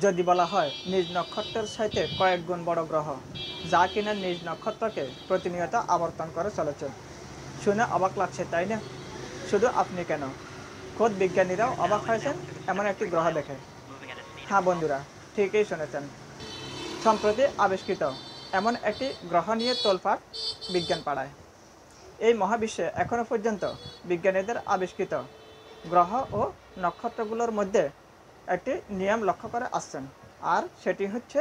যদি বলা হয় নিজ নক্ষত্রের সাথে কয়েক গুণ বড় গ্রহ যা কিনা নিজ নক্ষত্রকে প্রতিনিয়ত আবর্তন করে চলেছে, শুনে অবাক লাগছে তাই না? শুধু আপনি কেন, খোদ বিজ্ঞানীরাও অবাক হয়েছেন এমন একটি গ্রহ দেখে। হ্যাঁ বন্ধুরা, ঠিকই শুনেছেন। সম্প্রতি আবিষ্কৃত এমন একটি গ্রহ নিয়ে তোলপাড় বিজ্ঞান পাড়ায়। এই মহাবিশ্বে এখনও পর্যন্ত বিজ্ঞানীদের আবিষ্কৃত গ্রহ ও নক্ষত্রগুলোর মধ্যে একটি নিয়ম লক্ষ্য করে আসছেন, আর সেটি হচ্ছে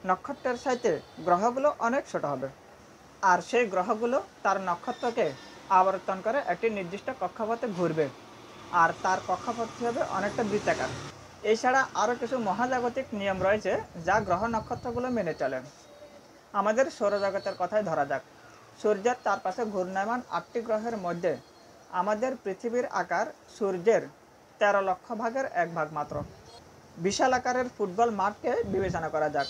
নক্ষত্রের চাইতে গ্রহগুলো অনেক ছোট হবে। আর সেই গ্রহগুলো তার নক্ষত্রকে আবর্তন করে একটি নির্দিষ্ট কক্ষপথে ঘুরবে, আর তার কক্ষপথটি হবে অনেকটা বৃত্তাকার। এছাড়া আরও কিছু মহাজাগতিক নিয়ম রয়েছে যা গ্রহ নক্ষত্রগুলো মেনে চলে। আমাদের সৌরজগতের কথাই ধরা যাক। সূর্যের চারপাশে ঘূর্ণায়মান 8টি গ্রহের মধ্যে আমাদের পৃথিবীর আকার সূর্যের 13 লক্ষ ভাগের 1 ভাগ মাত্র। বিশাল আকারের ফুটবল মাঠকে বিবেচনা করা যাক।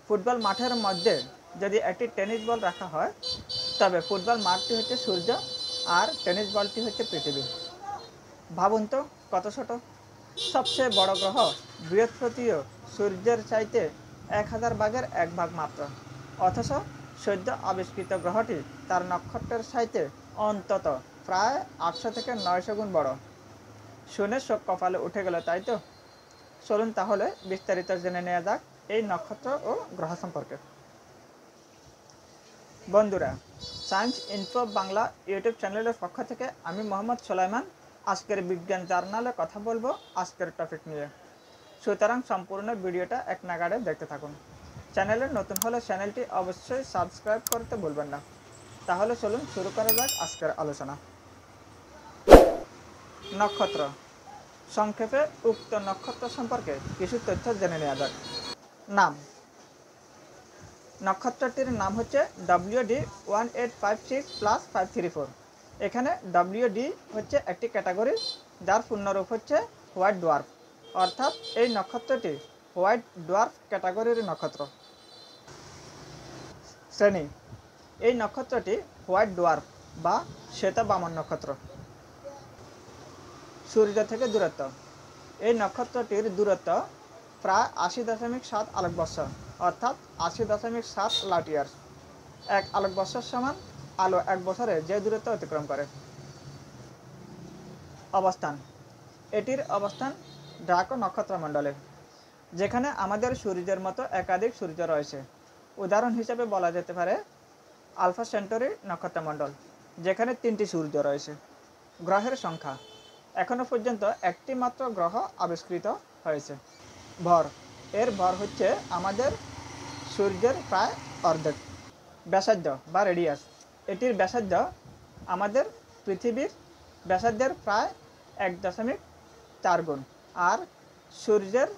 ফুটবল মাঠের মধ্যে যদি একটি টেনিস বল রাখা হয়, তবে ফুটবল মাঠটি হচ্ছে সূর্য আর টেনিস বলটি হচ্ছে পৃথিবী। ভাবুন তো কত ছোট। সবচেয়ে বড় গ্রহ বৃহস্পতিও সূর্যের চাইতে 1000 ভাগের 1 ভাগ মাত্র, অথচ সদ্য আবিষ্কৃত গ্রহটি তার নক্ষত্রের চাইতে অন্তত প্রায় 800 থেকে 900 গুণ বড়। শুনে চোখ কপালে উঠে গেল তাই তো। চলুন তাহলে বিস্তারিত জেনে নেওয়া যাক এই নক্ষত্র ও গ্রহ সম্পর্কে। বন্ধুরা, সায়েন্স ইনফো বাংলা ইউটিউব চ্যানেলের পক্ষ থেকে আমি মোহাম্মদ সুলাইমান আজকের বিজ্ঞান জার্নালে কথা বলবো আজকের টপিক নিয়ে। সুতরাং সম্পূর্ণ ভিডিওটা এক নাগাড়ে দেখতে থাকুন। চ্যানেলে নতুন হলে চ্যানেলটি অবশ্যই সাবস্ক্রাইব করতে ভুলবেন না। তাহলে চলুন শুরু করা যাক আজকের আলোচনা। নক্ষত্র। সংক্ষেপে উক্ত নক্ষত্র সম্পর্কে কিছু তথ্য জেনে নেওয়া যাক। নাম। নক্ষত্রটির নাম হচ্ছে WD 1856+534। এখানে WD হচ্ছে একটি ক্যাটাগরি, যার পূর্ণরূপ হচ্ছে হোয়াইট ডোয়ার্ফ, অর্থাৎ এই নক্ষত্রটি হোয়াইট ডোয়ার্ফ ক্যাটাগরির নক্ষত্র। শ্রেণী। এই নক্ষত্রটি হোয়াইট ডোয়ার্ফ বা শ্বেত বামন নক্ষত্র। সূর্য থেকে দূরত্ব। এই নক্ষত্রটির দূরত্ব প্রায় 80.7 আলোকবর্ষ, অর্থাৎ 80.7 লাইট ইয়ার্স। 1 আলোকবর্ষ সমান আলো 1 বছরে যে দূরত্ব অতিক্রম করে। অবস্থান। এটির অবস্থান ড্রাকো নক্ষত্রমণ্ডলে, যেখানে আমাদের সূর্যের মতো একাধিক সূর্য রয়েছে। উদাহরণ হিসেবে বলা যেতে পারে আলফা সেন্টারি নক্ষত্রমণ্ডল, যেখানে 3টি সূর্য রয়েছে। গ্রহের সংখ্যা। এখনও পর্যন্ত একটি মাত্র গ্রহ আবিষ্কৃত হয়েছে। ভর। এর ভর হচ্ছে আমাদের সূর্যের প্রায় অর্ধেক। ব্যাসার্ধ বা রেডিয়াস। এটির ব্যাসার্ধ আমাদের পৃথিবীর ব্যাসার্ধের প্রায় 1.4 গুণ, আর সূর্যের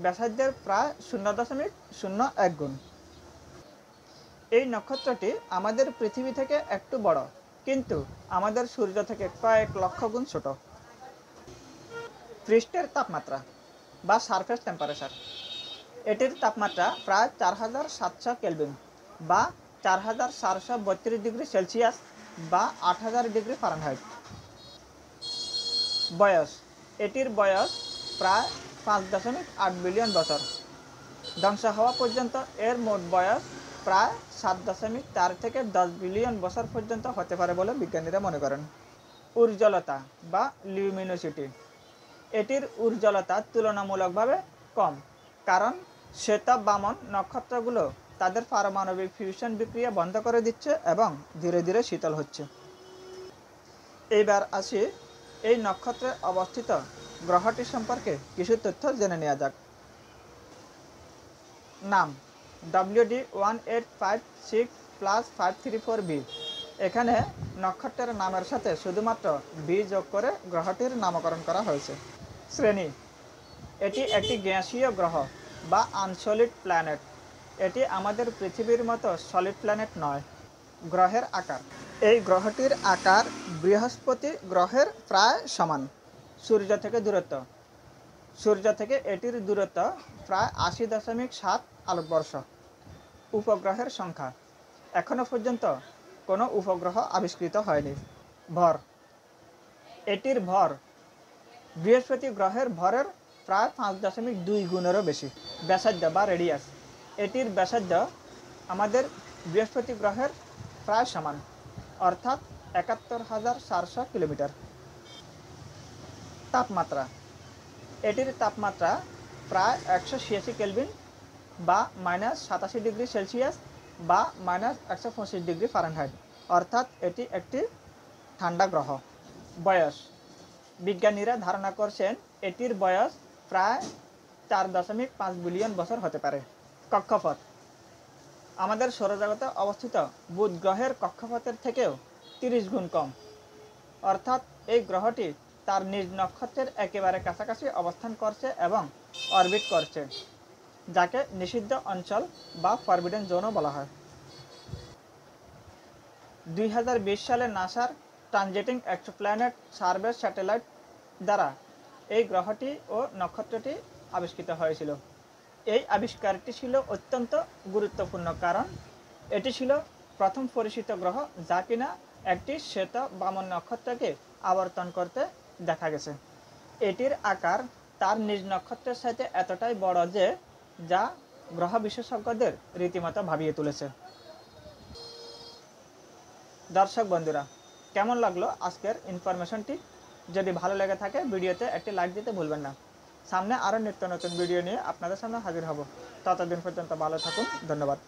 ব্যাসার্ধের প্রায় 0.01 গুণ। এই নক্ষত্রটি আমাদের পৃথিবী থেকে একটু বড়, কিন্তু আমাদের সূর্য থেকে কয়েক লক্ষ গুণ ছোট। পৃষ্ঠের তাপমাত্রা বা সারফেস টেম্পারেচার। এটির তাপমাত্রা প্রায় 4700 কেলভিন বা 4432 ডিগ্রি সেলসিয়াস বা 8000 ডিগ্রি ফারেনহাইট। বয়স। এটির বয়স প্রায় 5.8 বিলিয়ন বছর। ধ্বংস হওয়া পর্যন্ত এর মোট বয়স প্রায় 7.4 থেকে 10 বিলিয়ন বছর পর্যন্ত হতে পারে বলে বিজ্ঞানীরা মনে করেন। উজ্জ্বলতা বা লিউমিনোসিটি। এটির উজ্জ্বলতা তুলনামূলকভাবে কম, কারণ শ্বেত বামন নক্ষত্রগুলো তাদের পারমাণবিক ফিউশন বিক্রিয়া বন্ধ করে দিচ্ছে এবং ধীরে ধীরে শীতল হচ্ছে। এইবার আসি এই নক্ষত্রে অবস্থিত গ্রহটি সম্পর্কে কিছু তথ্য জেনে নেওয়া যাক। নাম। WD 1856+534b। এখানে নক্ষত্রের নামের সাথে শুধুমাত্র বি যোগ করে গ্রহটির নামকরণ করা হয়েছে। শ্রেণী। এটি একটি গ্যাসীয় গ্রহ বা আনসলিড প্ল্যানেট। এটি আমাদের পৃথিবীর মতো সলিড প্ল্যানেট নয়। গ্রহের আকার। এই গ্রহটির আকার বৃহস্পতি গ্রহের প্রায় সমান। সূর্য থেকে দূরত্ব। সূর্য থেকে এটির দূরত্ব প্রায় 80.7 আলোকবর্ষ। উপগ্রহের সংখ্যা। এখনও পর্যন্ত কোনো উপগ্রহ আবিষ্কৃত হয়নি। ভর। এটির ভর বৃহস্পতি গ্রহের ভরের প্রায় 5.2 গুণেরও বেশি। ব্যাসার্ধ বা রেডিয়াস, এটির ব্যাসার্ধ আমাদের বৃহস্পতি গ্রহের প্রায় সমান, অর্থাৎ 71,400 কিলোমিটার। তাপমাত্রা, এটির তাপমাত্রা প্রায় 186 কেলভিন বা -87 ডিগ্রি সেলসিয়াস বা -125 ডিগ্রি ফারেনহাইট, অর্থাৎ এটি একটি ঠান্ডা গ্রহ। বয়স, বিজ্ঞানীরা ধারণা করছেন এটির বয়স প্রায় 4.5 বিলিয়ন বছর হতে পারে। কক্ষপথ, আমাদের সৌরজগতে অবস্থিত বুধ গ্রহের কক্ষপথের থেকেও 30 গুণ কম, অর্থাৎ এই গ্রহটি তার নিজ নক্ষত্রের একেবারে কাছাকাছি অবস্থান করছে এবং অরবিট করছে, যাকে নিষিদ্ধ অঞ্চল বা ফরবিডেন জোনও বলা হয়। 2020 সালে নাসার ট্রানজিটিং এক্সোপ্ল্যানেট সার্ভে স্যাটেলাইট দ্বারা এই গ্রহটি ও নক্ষত্রটি আবিষ্কৃত হয়েছিল। এই আবিষ্কারটি ছিল অত্যন্ত গুরুত্বপূর্ণ, কারণ এটি ছিল প্রথম পরিচিত গ্রহ যা কিনা একটি শ্বেত বামন নক্ষত্রকে আবর্তন করতে দেখা গেছে। এটির আকার তার নিজ নক্ষত্রের সাথে এতটাই বড় যে যা গ্রহ বিশেষজ্ঞদের রীতিমতো ভাবিয়ে তুলেছে। দর্শক বন্ধুরা, কেমন লাগলো আজকের ইনফরমেশনটি? যদি ভালো লেগে থাকে ভিডিওতে একটি লাইক দিতে ভুলবেন না। সামনে আরও নিত্য নতুন ভিডিও নিয়ে আপনাদের সামনে হাজির হব। ততদিন পর্যন্ত ভালো থাকুন। ধন্যবাদ।